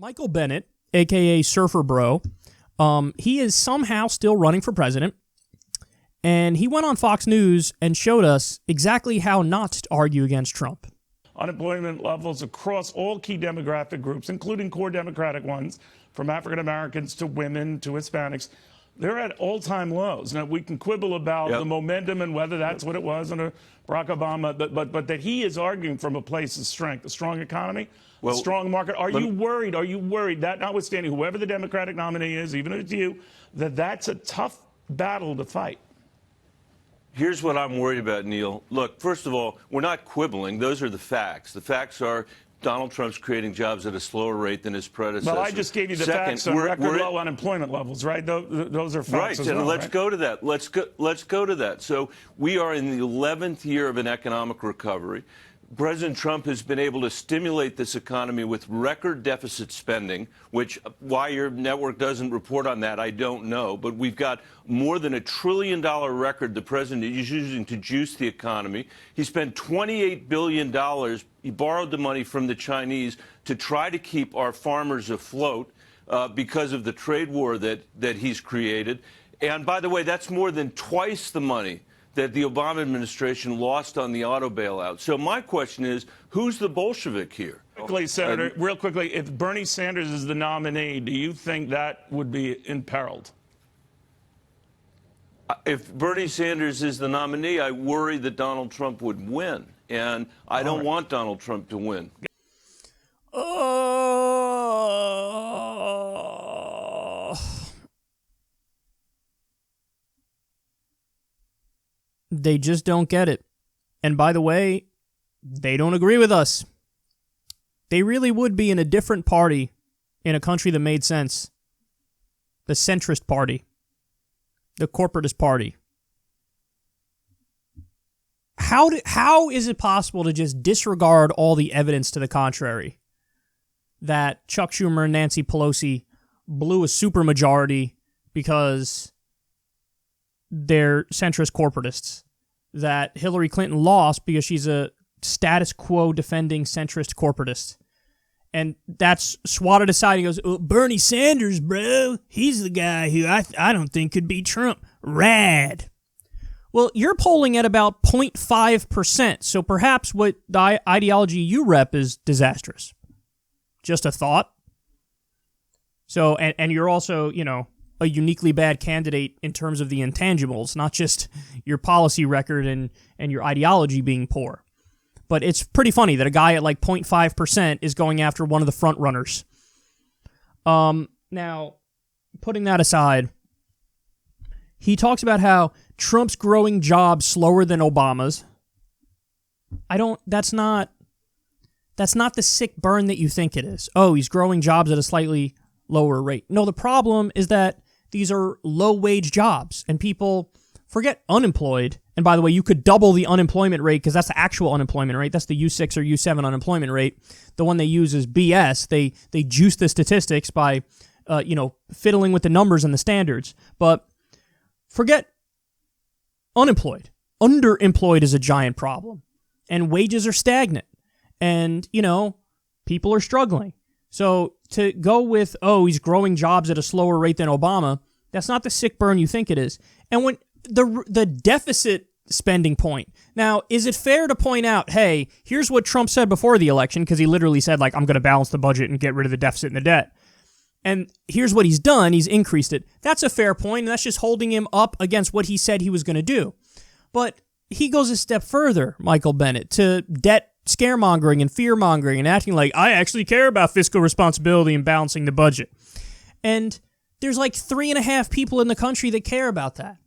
Michael Bennett, a.k.a. Surfer Bro, he is somehow still running for president, and he went on Fox News and showed us exactly how not to argue against Trump. Unemployment levels across all key demographic groups, including core Democratic ones, from African Americans to women to Hispanics, they're at all-time lows. Now, we can quibble about the momentum and whether that's what it was under Barack Obama, but that he is arguing from a place of strength, a strong economy, a strong market. Are you worried? Are you worried that, notwithstanding whoever the Democratic nominee is, even if it's you, that that's a tough battle to fight? Here's what I'm worried about, Neil. Look, first of all, we're not quibbling. Those are the facts. The facts are Donald Trump's creating jobs at a slower rate than his predecessor. Well, I just gave you the facts on record low unemployment levels, right? Those are facts as well, and let's go to that. Let's go to that. So we are in the 11th year of an economic recovery. President Trump has been able to stimulate this economy with record deficit spending, which why your network doesn't report on that, I don't know. But we've got more than $1 trillion record the president is using to juice the economy. He spent $28 billion. He borrowed the money from the Chinese to try to keep our farmers afloat because of the trade war that he's created. And by the way, that's more than twice the money that the Obama administration lost on the auto bailout. So my question is, who's the Bolshevik here? Quickly, Senator, real quickly, if Bernie Sanders is the nominee, do you think that would be imperiled? If Bernie Sanders is the nominee, I worry that Donald Trump would win. And I don't want Donald Trump to win. They just don't get it. And by the way, they don't agree with us. They really would be in a different party in a country that made sense. The centrist party. The corporatist party. How is it possible to just disregard all the evidence to the contrary? That Chuck Schumer and Nancy Pelosi blew a supermajority because they're centrist corporatists. That Hillary Clinton lost because she's a status quo defending centrist corporatist. And that's swatted aside. He goes, oh, Bernie Sanders, bro, he's the guy who I don't think could beat Trump. Rad. Well, you're polling at about 0.5%, so perhaps what the ideology you rep is disastrous. Just a thought. So, and you're also, a uniquely bad candidate in terms of the intangibles, not just your policy record and your ideology being poor. But it's pretty funny that a guy at like 0.5% is going after one of the front runners. Now, putting that aside, he talks about how Trump's growing jobs slower than Obama's. That's not the sick burn that you think it is. Oh, he's growing jobs at a slightly lower rate. No, the problem is that these are low-wage jobs, and people forget unemployed. And by the way, you could double the unemployment rate because that's the actual unemployment rate. That's the U6 or U7 unemployment rate. The one they use is BS. They juice the statistics by, fiddling with the numbers and the standards. But forget unemployed. Underemployed is a giant problem, and wages are stagnant, and people are struggling. So to go with, he's growing jobs at a slower rate than Obama, that's not the sick burn you think it is. And when the deficit spending point, now, is it fair to point out, hey, here's what Trump said before the election, because he literally said, I'm going to balance the budget and get rid of the deficit and the debt. And here's what he's done, he's increased it. That's a fair point, and that's just holding him up against what he said he was going to do. But he goes a step further, Michael Bennett, to debt scaremongering and fear-mongering and acting like, I actually care about fiscal responsibility and balancing the budget. And there's like 3.5 people in the country that care about that.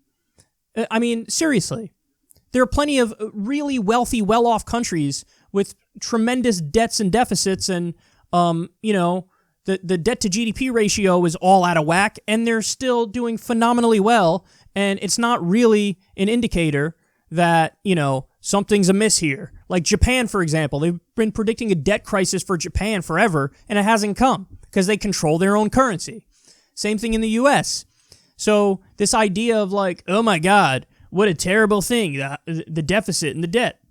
I mean, seriously. There are plenty of really wealthy, well-off countries with tremendous debts and deficits, and, the debt-to-GDP ratio is all out of whack, and they're still doing phenomenally well, and it's not really an indicator that, something's amiss here. Like Japan, for example. They've been predicting a debt crisis for Japan forever, and it hasn't come because they control their own currency. Same thing in the U.S. So this idea of like, oh my God, what a terrible thing, the deficit and the debt.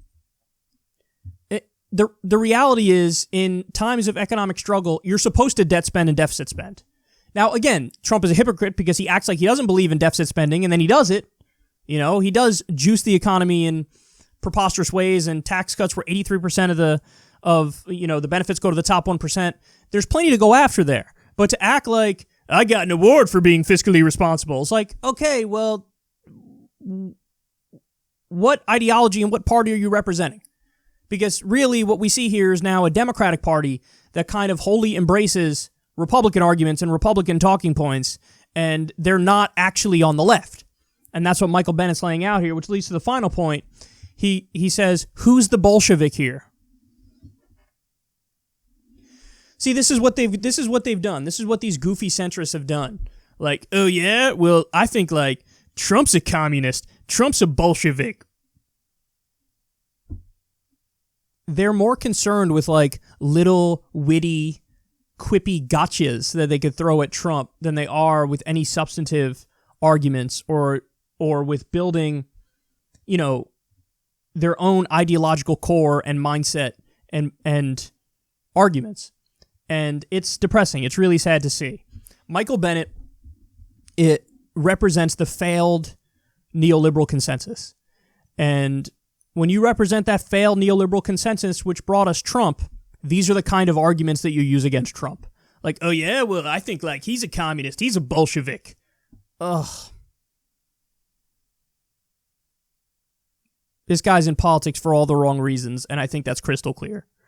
the reality is, in times of economic struggle, you're supposed to debt spend and deficit spend. Now, again, Trump is a hypocrite because he acts like he doesn't believe in deficit spending, and then he does it. You know, he does juice the economy in preposterous ways, and tax cuts where 83% of the benefits go to the top 1%. There's plenty to go after there. But to act like, I got an award for being fiscally responsible, it's like, okay, well, what ideology and what party are you representing? Because really what we see here is now a Democratic Party that kind of wholly embraces Republican arguments and Republican talking points, and they're not actually on the left. And that's what Michael Bennett's laying out here, which leads to the final point. He says, who's the Bolshevik here? See, this is what they've done. This is what these goofy centrists have done. Like, oh yeah, well, I think like Trump's a communist. Trump's a Bolshevik. They're more concerned with like little witty, quippy gotchas that they could throw at Trump than they are with any substantive arguments or with building, their own ideological core and mindset and arguments. And it's depressing. It's really sad to see. Michael Bennett, it represents the failed neoliberal consensus. And when you represent that failed neoliberal consensus, which brought us Trump, these are the kind of arguments that you use against Trump. Like, oh yeah, well, I think like he's a communist. He's a Bolshevik. Ugh. This guy's in politics for all the wrong reasons, and I think that's crystal clear.